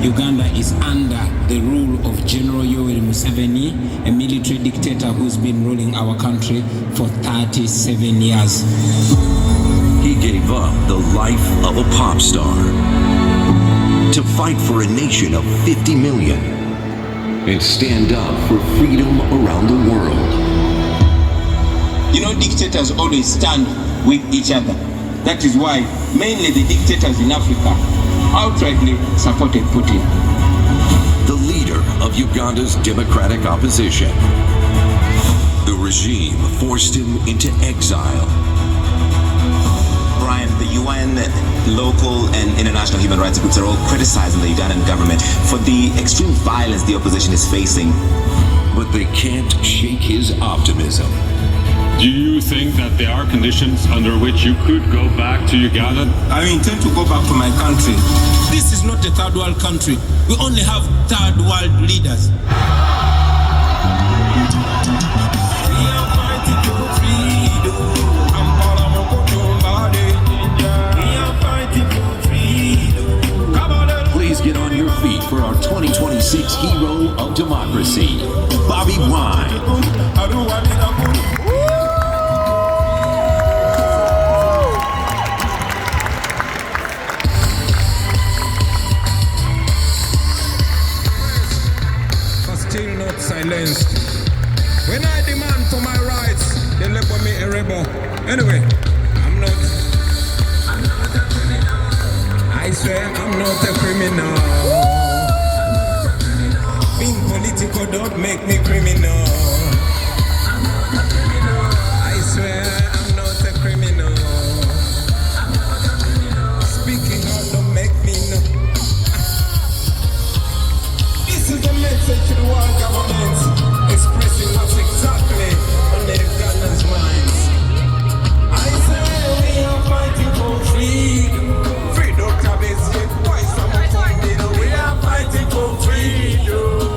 Uganda is under the rule of General Yoweri Museveni, a military dictator who's been ruling our country for 37 years. He gave up the life of a pop star to fight for a nation of 50 million and stand up for freedom around the world. You know, dictators always stand with each other. That is why mainly the dictators in Africa outrightly supported Putin. The leader of Uganda's democratic opposition. The regime forced him into exile. Brian, the UN, local and international human rights groups are all criticizing the Ugandan government for the extreme violence the opposition is facing. But they can't shake his optimism. Do you think that there are conditions under which you could go back to Uganda? I intend to go back to my country. This is not a third world country. We only have third world leaders. Please get on your feet for our 2026 Hero of Democracy, Bobiwine. Still not silenced. When I demand for my rights, they label me a rebel. Anyway, I'm not a criminal. I swear I'm not a criminal. Being political don't make me criminal. I swear I'm not a criminal. Speaking out don't make me no. This is the message to the world government, expressing what's exactly on the Ugandans' minds. I say we are fighting for freedom. Freedom can be said twice. We are fighting for freedom.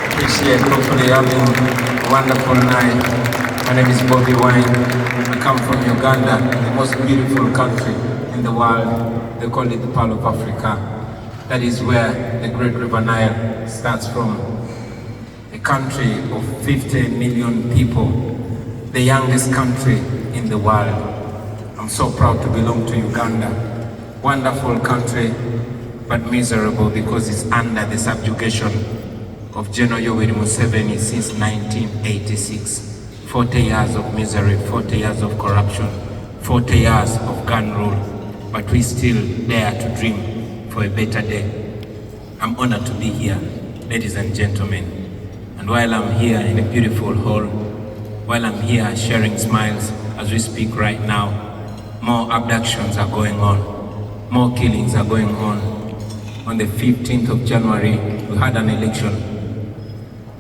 Appreciate hopefully having a wonderful night. My name is Bobiwine. I come from Uganda, the most beautiful country in the world. They call it the Pearl of Africa. That is where the Great River Nile starts from. A country of 50 million people, the youngest country in the world. I'm so proud to belong to Uganda. Wonderful country, but miserable because it's under the subjugation of General Yoweri Museveni since 1986. 40 years of misery, 40 years of corruption, 40 years of gun rule, but we still dare to dream for a better day. I'm honored to be here, ladies and gentlemen. And while I'm here in a beautiful hall, while I'm here sharing smiles as we speak right now, more abductions are going on, more killings are going on. On the 15th of January, we had an election.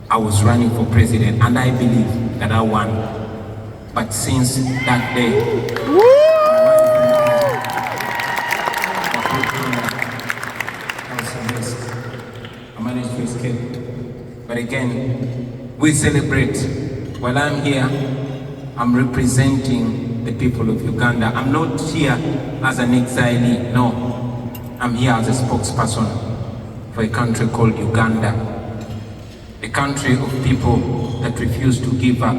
I was running for president and I believe that I won. But since that day, I managed to escape. But again, we celebrate. While I'm here, I'm representing the people of Uganda. I'm not here as an exilee, no. I'm here as a spokesperson for a country called Uganda. A country of people that refuse to give up,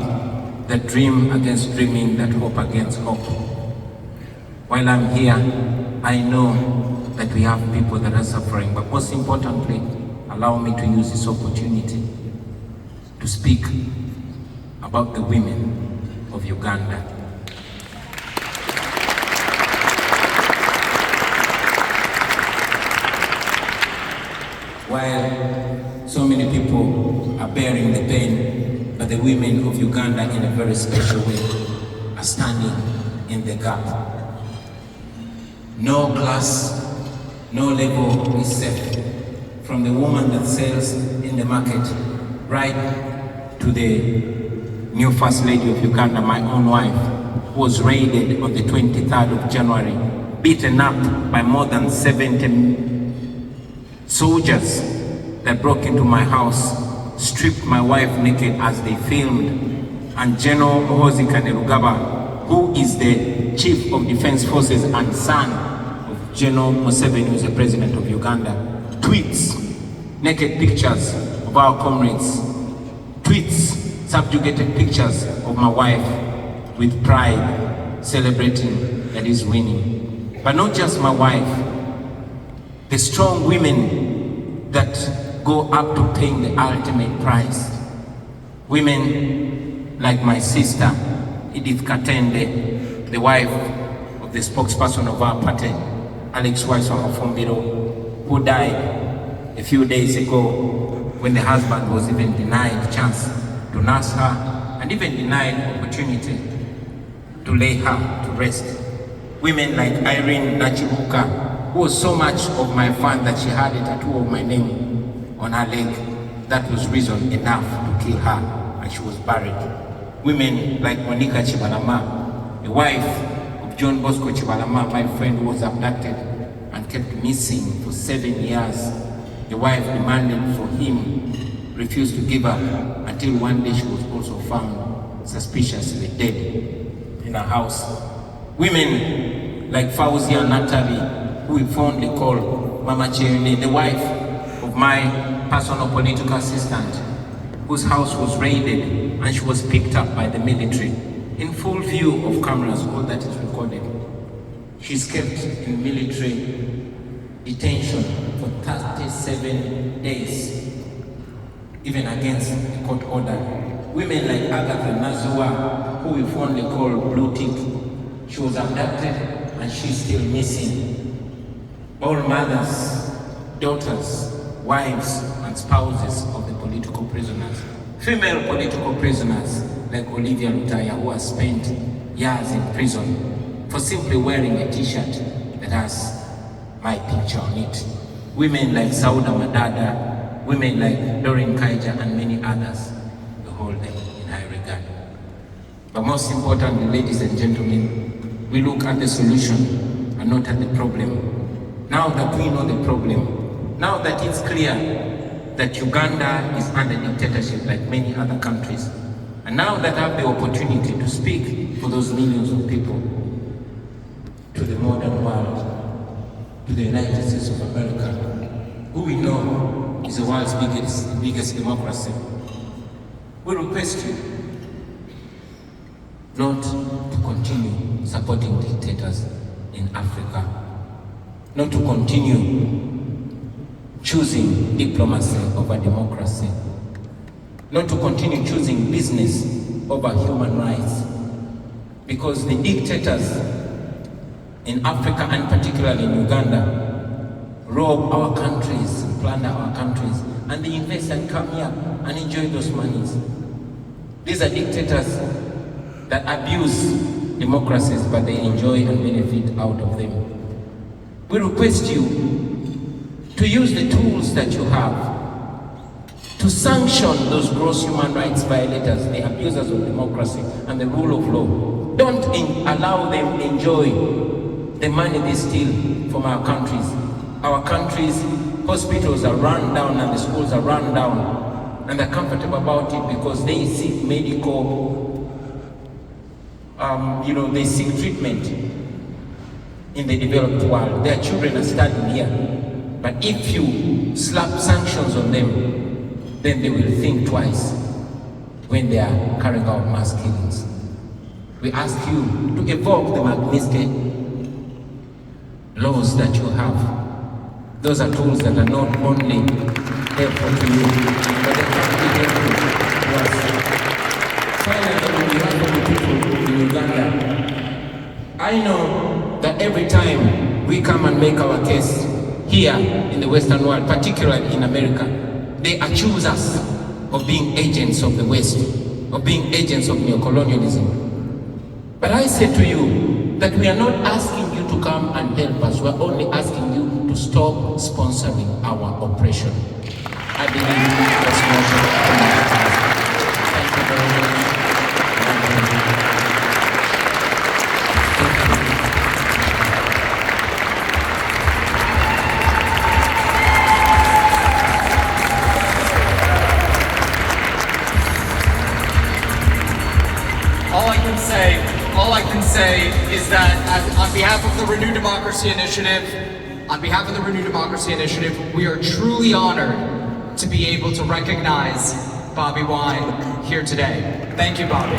that dream against dreaming, that hope against hope. While I'm here, I know that we have people that are suffering, but most importantly, allow me to use this opportunity to speak about the women of Uganda. While so many people are bearing the pain, but the women of Uganda in a very special way are standing in the gap. No class, no level is safe. From the woman that sells in the market, right to the new First Lady of Uganda, my own wife, who was raided on the 23rd of January, beaten up by more than 70 soldiers that broke into my house, stripped my wife naked as they filmed, and General Muhoozi Kainerugaba, who is the Chief of Defense Forces and son of General Museveni, who is the President of Uganda, tweets naked pictures of our comrades, tweets subjugated pictures of my wife with pride, celebrating that he's winning. But not just my wife, the strong women that go up to paying the ultimate price. Women like my sister, Edith Katende, the wife of the spokesperson of our party, Alex Waiswamafumbiro, who died a few days ago when the husband was even denied chance to nurse her and even denied opportunity to lay her to rest. Women like Irene Nachibuka, who was so much of my fan that she had a tattoo of my name on her leg. That was reason enough to kill her, and she was buried. Women like Monica Chibalama, the wife of John Bosco Chibalama, my friend, who was abducted and kept missing for 7 years. The wife demanded for him, refused to give up, until one day she was also found suspiciously dead in her house. Women like Fauzia Natalie, who we fondly call Mama Cherine, the wife of my personal political assistant, whose house was raided and she was picked up by the military in full view of cameras, all that is recorded. She's kept in military detention for 37 days, even against a court order. Women like Agatha Nazua, who we fondly call Blue Tick, she was abducted and she's still missing. All mothers, daughters, wives, and spouses of the political prisoners. Female political prisoners like Olivia Lutaya, who has spent years in prison for simply wearing a t-shirt that has my picture on it. Women like Sauda Madada, women like Doreen Kaija, and many others. We hold them in high regard. But most importantly, ladies and gentlemen, we look at the solution and not at the problem. Now that we know the problem, now that it's clear that Uganda is under dictatorship like many other countries. And now that I have the opportunity to speak for those millions of people, to the modern world, to the United States of America, who we know is the world's biggest democracy, we request you not to continue supporting dictators in Africa, not to continue choosing diplomacy over democracy, not to continue choosing business over human rights, because the dictators in Africa and particularly in Uganda rob our countries, plunder our countries, and they invest and come here and enjoy those monies. These are dictators that abuse democracies, but they enjoy and benefit out of them. We request you to use the tools that you have to sanction those gross human rights violators, the abusers of democracy and the rule of law. Don't allow them enjoy the money they steal from our countries. Our countries' hospitals are run down and the schools are run down, and they're comfortable about it because they seek medical, they seek treatment in the developed world. Their children are studying here. But if you slap sanctions on them, then they will think twice when they are carrying out mass killings. We ask you to evoke the Magnitsky laws that you have. Those are tools that are not only helpful to you, but they can be helpful to us. Finally, on behalf of the people in Uganda, I know that every time we come and make our case here in the Western world, particularly in America, they accuse us of being agents of the West, of being agents of neocolonialism. But I say to you that we are not asking you to come and help us. We are only asking you to stop sponsoring our oppression. I believe that's more. Thank you very much. All I can say is that on behalf of the Renew Democracy Initiative, we are truly honored to be able to recognize Bobiwine here today. Thank you, Bobby.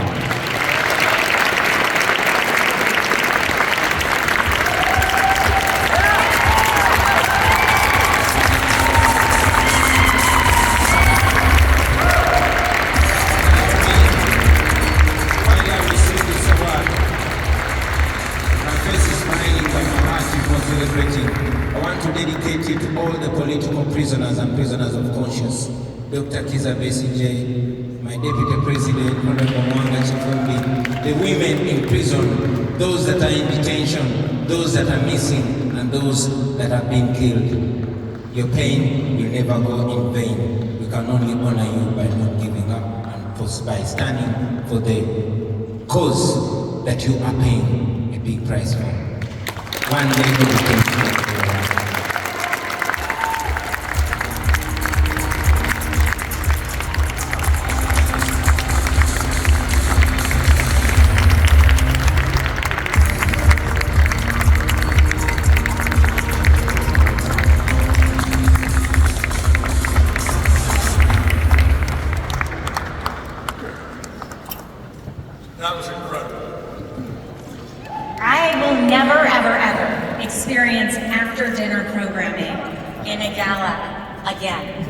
I want to dedicate it to all the political prisoners and prisoners of conscience. Dr. Kiza Besigye, my deputy president, Honorable Mwanga Chifumbi, the women in prison, those that are in detention, those that are missing, and those that have been killed. Your pain will never go in vain. We can only honor you by not giving up and by standing for the cause that you are paying a big price for. One day we will That was incredible. I will never, ever, ever experience after-dinner programming in a gala again.